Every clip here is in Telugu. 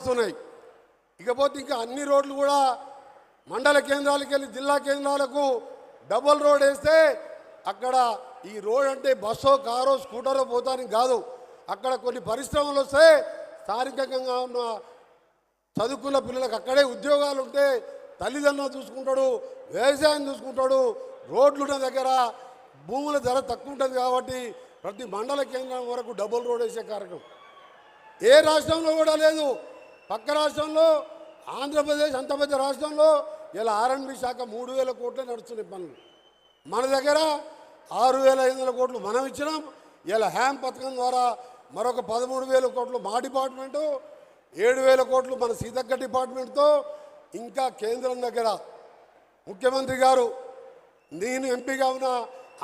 వస్తున్నాయి. ఇకపోతే ఇంకా అన్ని రోడ్లు కూడా మండల కేంద్రాలకు వెళ్ళి జిల్లా కేంద్రాలకు డబుల్ రోడ్ వేస్తే అక్కడ ఈ రోడ్ అంటే బస్సో కారో స్కూటరో పోతానికి కాదు. అక్కడ కొన్ని పరిశ్రమలు వస్తే స్థానికంగా ఉన్న చదువుకున్న పిల్లలకు అక్కడే ఉద్యోగాలు ఉంటే తల్లిదండ్రులు చూసుకుంటాడు, వ్యవసాయం చూసుకుంటాడు. రోడ్లున్న దగ్గర భూముల ధర తక్కువ ఉంటుంది కాబట్టి ప్రతి మండల కేంద్రం వరకు డబుల్ రోడ్ వేసే కార్యక్రమం ఏ రాష్ట్రంలో కూడా లేదు. పక్క రాష్ట్రంలో ఆంధ్రప్రదేశ్ అంత పెద్ద రాష్ట్రంలో ఇలా ఆర్ఎండ్బి శాఖ 3000 కోట్లు నడుస్తున్నాయి పనులు. మన దగ్గర 6500 కోట్లు మనం ఇచ్చినాం. ఇలా హ్యామ్ పథకం ద్వారా మరొక 13,000 కోట్లు మా డిపార్ట్మెంటు, 7,000 కోట్లు మన సీతక్క డిపార్ట్మెంట్తో, ఇంకా కేంద్రం దగ్గర ముఖ్యమంత్రి గారు నేను ఎంపీగా ఉన్న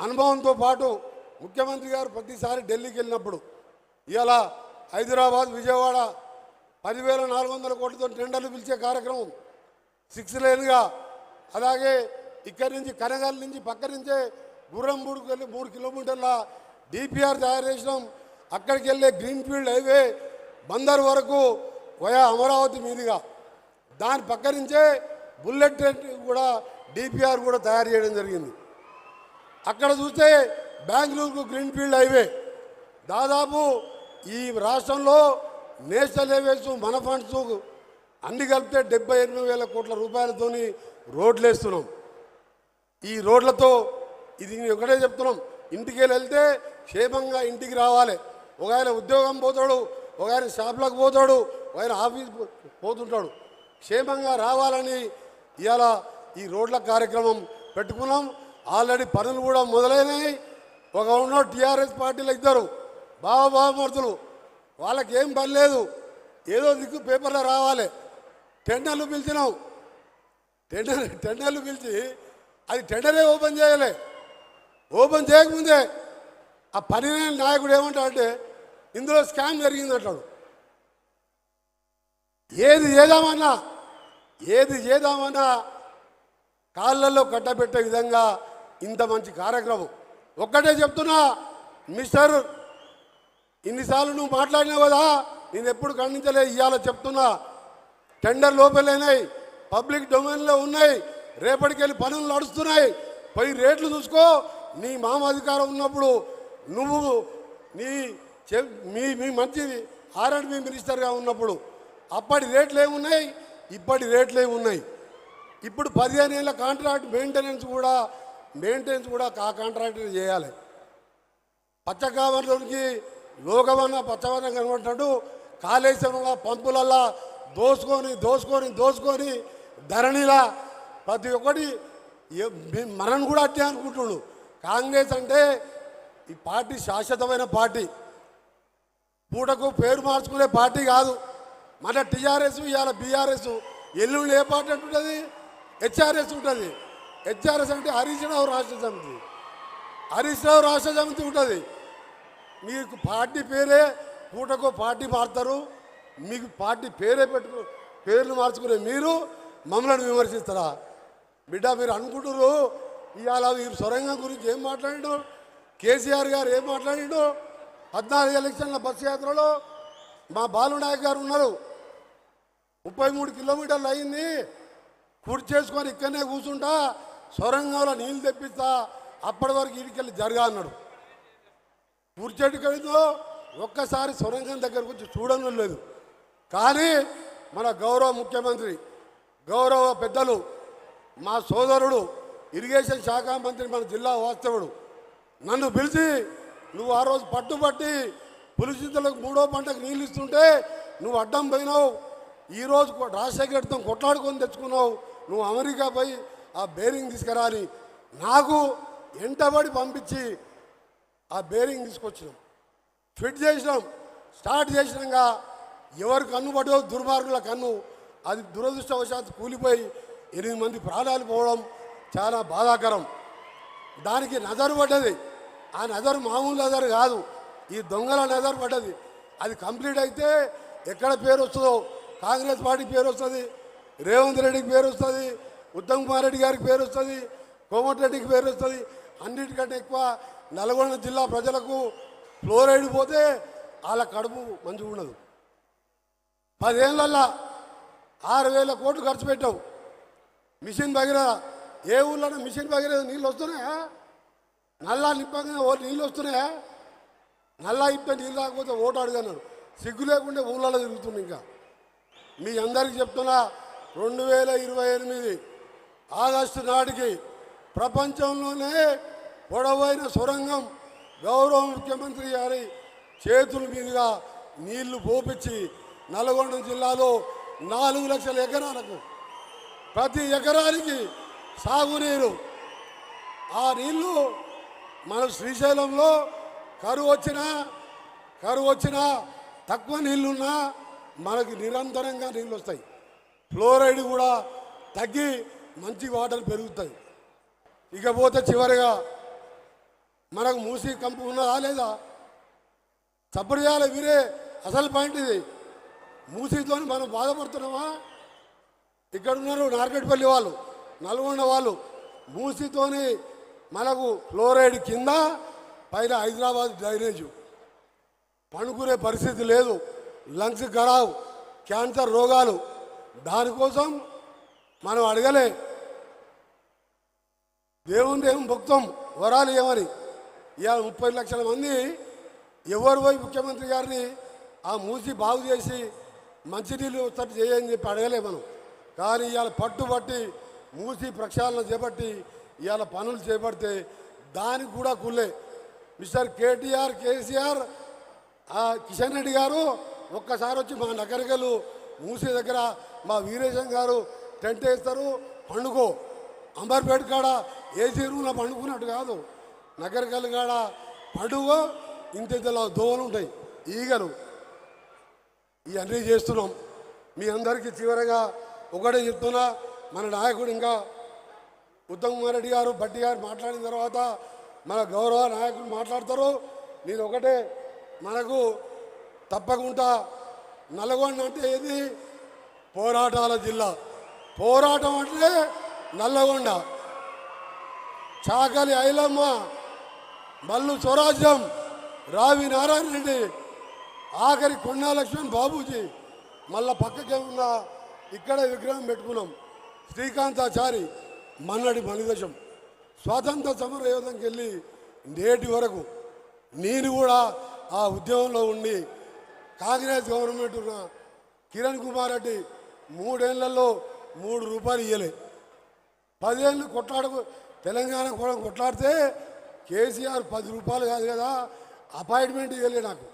అనుభవంతో పాటు ముఖ్యమంత్రి గారు ప్రతిసారి ఢిల్లీకి వెళ్ళినప్పుడు ఇలా హైదరాబాద్ విజయవాడ 10,400 కోట్లతో టెండర్లు పిలిచే కార్యక్రమం 6 లేన్గా, అలాగే ఇక్కడి నుంచి కనగల్ నుంచి పక్క నుంచే గుర్రంబూడికి వెళ్ళి 3 కిలోమీటర్ల డిపిఆర్ తయారు చేసినాం. అక్కడికి వెళ్ళే గ్రీన్ఫీల్డ్ హైవే బందర్ వరకు వయా అమరావతి మీదుగా దాని పక్క నుంచే బుల్లెట్ ట్రైన్ కూడా డిపిఆర్ కూడా తయారు చేయడం జరిగింది. అక్కడ చూస్తే బెంగళూరుకు గ్రీన్ఫీల్డ్ హైవే దాదాపు ఈ రాష్ట్రంలో నేషనల్ హైవేస్ మన ఫండ్స్ అన్ని కలిపితే 78,000 కోట్ల రూపాయలతో రోడ్లు వేస్తున్నాం. ఈ రోడ్లతో ఇది ఒకటే చెప్తున్నాం, ఇంటికి వెళ్తే క్షేమంగా ఇంటికి రావాలి. ఒక ఆయన ఉద్యోగం పోతాడు, ఒక ఆయన షాప్లకు పోతాడు, ఒక ఆయన ఆఫీస్ పోతుంటాడు. క్షేమంగా రావాలని ఇవాళ ఈ రోడ్ల కార్యక్రమం పెట్టుకున్నాం. ఆల్రెడీ పనులు కూడా మొదలైనవి. ఒక ఉన్న టీఆర్ఎస్ పార్టీలు ఇద్దరు బావమరుదులు, వాళ్ళకి ఏం పని లేదు, ఏదో దిక్కు పేపర్లో రావాలి. టెండర్లు పిలిచినాం, టెండర్లు పిలిచి అది టెండరే ఓపెన్ చేయలే. ఓపెన్ చేయకముందే ఆ పని నాయకుడు ఏమంటాడంటే ఇందులో స్కామ్ జరిగిందంటాడు. ఏది చేద్దామన్నా కాళ్ళల్లో కట్టబెట్టే విధంగా ఇంత మంచి కార్యక్రమం. ఒక్కటే చెప్తున్నా మిస్టర్, ఇన్నిసార్లు నువ్వు మాట్లాడినావు కదా, నేను ఎప్పుడు ఖండించలే. ఇవాళ చెప్తున్నా, టెండర్ లోపలైనాయి, పబ్లిక్ డొమైన్లో ఉన్నాయి, రేపటికెళ్ళి పనులు నడుస్తున్నాయి. పోయి రేట్లు చూసుకో. నీ మామ అధికారం ఉన్నప్పుడు నువ్వు మీ మంచి ఆర్ఎండ్బి మినిస్టర్గా ఉన్నప్పుడు అప్పటి రేట్లు ఏమున్నాయి, ఇప్పటి రేట్లు ఏమున్నాయి. ఇప్పుడు 15 ఏళ్ళ కాంట్రాక్ట్ మెయింటెనెన్స్ కూడా ఆ కాంట్రాక్టర్ చేయాలి. పచ్చకావర్లోనికి లోకమన్న పచ్చవన్న కనబడ్డాడు. కాళేశ్వరంలో పంపులల్లా దోసుకొని ధరణిలా ప్రతి ఒక్కటి మనం కూడా అట్టే అనుకుంటున్నాడు. కాంగ్రెస్ అంటే ఈ పార్టీ శాశ్వతమైన పార్టీ, పూటకు పేరు మార్చుకునే పార్టీ కాదు. మన టీఆర్ఎస్ ఇవాళ బీఆర్ఎస్, ఎల్లుండి ఏ పార్టీ అంటుంటుంది, హెచ్ఆర్ఎస్ ఉంటుంది. హెచ్ఆర్ఎస్ అంటే హరీష్ రావు రాష్ట్ర సమితి ఉంటుంది. మీకు పార్టీ పేరే పూటకో పార్టీ మారుతారు. మీకు పార్టీ పేర్లు మార్చుకునే మీరు మమ్మల్ని విమర్శిస్తారా? బిడ్డ, మీరు అనుకుంటున్నారు ఇవాళ మీరు సొరంగం గురించి ఏం మాట్లాడిండు, కేసీఆర్ గారు ఏం మాట్లాడిండు. 14 ఎలక్షన్ల బస్సు యాత్రలో మా బాలునాయక్ గారు ఉన్నారు. 33 కిలోమీటర్లు అయింది, కుర్చీ చేసుకొని ఇక్కడనే కూర్చుంటా, సొరంగంలో నీళ్ళు తెప్పిస్తా, అప్పటి వరకు ఇడికెళ్ళి జరగా అన్నాడు. కూర్చేటికైందో ఒక్కసారి సొరంగం దగ్గరకు వచ్చి చూడడం లేదు. కానీ మన గౌరవ ముఖ్యమంత్రి, గౌరవ పెద్దలు, మా సోదరుడు ఇరిగేషన్ శాఖ మంత్రి, మన జిల్లా వాస్తవుడు నన్ను పిలిచి, నువ్వు ఆ రోజు పట్టుబట్టి పులిచింతలకు 3వ పంటకు నీళ్ళు ఇస్తుంటే నువ్వు అడ్డం పోయినావు. ఈరోజు రాజశేఖర్తో కొట్లాడుకొని తెచ్చుకున్నావు. నువ్వు అమెరికా పోయి ఆ బేరింగ్ తీసుకురాని నాకు ఎంటబడి పంపించి ఆ బేరింగ్ తీసుకొచ్చినాం, ఫిట్ చేసినాం, స్టార్ట్ చేసినాక ఎవరి కన్ను పడో దుర్మార్గుల కన్ను, అది దురదృష్టవశాత్తు కూలిపోయి 8 మంది ప్రాణాలు పోవడం చాలా బాధాకరం. దానికి నజరు పడ్డది. ఆ నజరు మామూలు నజరు కాదు, ఈ దొంగల నజరు పడ్డది. అది కంప్లీట్ అయితే ఎక్కడ పేరు వస్తుందో, కాంగ్రెస్ పార్టీ పేరు వస్తుంది, రేవంత్ రెడ్డికి పేరు వస్తుంది, ఉత్తమ్ కుమార్ రెడ్డి గారికి పేరు వస్తుంది, కోమటిరెడ్డికి పేరు వస్తుంది. అన్నిటికంటే ఎక్కువ నల్గొండ జిల్లా ప్రజలకు ఫ్లోరైడ్ పోతే వాళ్ళ కడుపు మంచిగా ఉండదు. 10 ఏళ్ళల్లో 6,000 కోట్లు ఖర్చు పెట్టావు. మిషన్ భగీరథ ఏ ఊళ్ళో మిషన్ భగీరథ నీళ్ళు వస్తున్నాయా? నల్లా నింపగా నీళ్ళు వస్తున్నాయా? నల్లా ఇప్పే నీళ్ళు రాకపోతే ఓటు అడిగన్నాడు. సిగ్గు లేకుండా ఊళ్ళలో తిరుగుతుంది. ఇంకా మీ అందరికీ చెప్తున్నా, 2028 ఆగస్టు నాటికి ప్రపంచంలోనే పొడవైన సొరంగం గౌరవ ముఖ్యమంత్రి గారి చేతుల మీదుగా నీళ్లు పోపించి నల్గొండ జిల్లాలో 4 లక్షల ఎకరాలకు ప్రతి ఎకరానికి సాగునీరు. ఆ నీళ్లు మన శ్రీశైలంలో కరువు వచ్చినా తక్కువ నీళ్లున్నా మనకి నిరంతరంగా నీళ్ళు వస్తాయి. ఫ్లోరైడ్ కూడా తగ్గి మంచి వాటర్ పెరుగుతాయి. ఇకపోతే చివరిగా మనకు మూసీ కంపు ఉన్నదా లేదా? చప్పుడు చేయాలి వీరే. అసలు పాయింట్ ఇది. మూసీతో మనం బాధపడుతున్నామా? ఇక్కడ ఉన్నారు నార్కెట్పల్లి వాళ్ళు, నల్గొండ వాళ్ళు. మూసీతోని మనకు ఫ్లోరైడ్ కింద, పైన హైదరాబాద్ డ్రైనేజు, పండుకునే పరిస్థితి లేదు, లంగ్స్ ఖరాబ్, క్యాన్సర్ రోగాలు. దానికోసం మనం అడగలే, దేవుని భక్తం వరాలు ఏమని. ఇవాళ 30 లక్షల మంది ఎవరు పోయి ముఖ్యమంత్రి గారిని ఆ మూసి బాగు చేసి మంచినీళ్ళు వచ్చేట్టు చేయని చెప్పి అడగలే మనం. కానీ ఇవాళ పట్టుబట్టి మూసి ప్రక్షాళన చేపట్టి ఇవాళ పనులు చేపడితే దానికి కూడా కుళ్ళే. మిస్టర్ కేటీఆర్, కేసీఆర్, కిషన్ రెడ్డి గారు ఒక్కసారి వచ్చి మా నగరికలు మూసీ దగ్గర మా వీరేశం గారు టెంట్ వేస్తారు, పండుగో. అంబర్పేట కాడ ఏసీ రూమ్లో పండుకున్నట్టు కాదు, నగరికల్ కాడ పండుగ. ఇంతలా దోవలు ఉంటాయి, ఈగలు. ఇవన్నీ చేస్తున్నాం. మీ అందరికీ చివరగా ఒకటే చెప్తున్నా, మన నాయకుడు ఇంకా ఉత్తమ్ కుమార్ రెడ్డి గారు, భట్టి గారు మాట్లాడిన తర్వాత మన గౌరవ నాయకులు మాట్లాడతారు. నేను ఒకటే, మనకు తప్పకుండా నల్గొండ అంటే ఏది? పోరాటాల జిల్లా. పోరాటం అంటే నల్లగొండ. చాకలి ఐలమ్మ, మల్లు స్వరాజ్యం, రావి నారాయణ రెడ్డి, ఆఖరి కొండా లక్ష్మణ్ బాబూజీ. మళ్ళా పక్కకే ఉన్న ఇక్కడ విగ్రహం పెట్టుకున్నాం. శ్రీకాంతాచారి, మన్నడి మణిదశం. స్వాతంత్ర సమర యోధంకి వెళ్ళి నేటి వరకు నేను కూడా ఆ ఉద్యమంలో ఉండి కాంగ్రెస్ గవర్నమెంట్ ఉన్న కిరణ్ కుమార్ రెడ్డి 3 ఏళ్లలో 3 రూపాయలు ఇవ్వలే. 10 ఏళ్ళు తెలంగాణ కూడా కొట్లాడితే కేసీఆర్ 10 రూపాయలు కాదు కదా అపాయింట్మెంట్ ఇవ్వలే నాకు.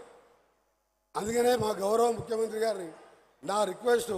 అందుకనే మా గౌరవ ముఖ్యమంత్రి గారిని నా రిక్వెస్ట్,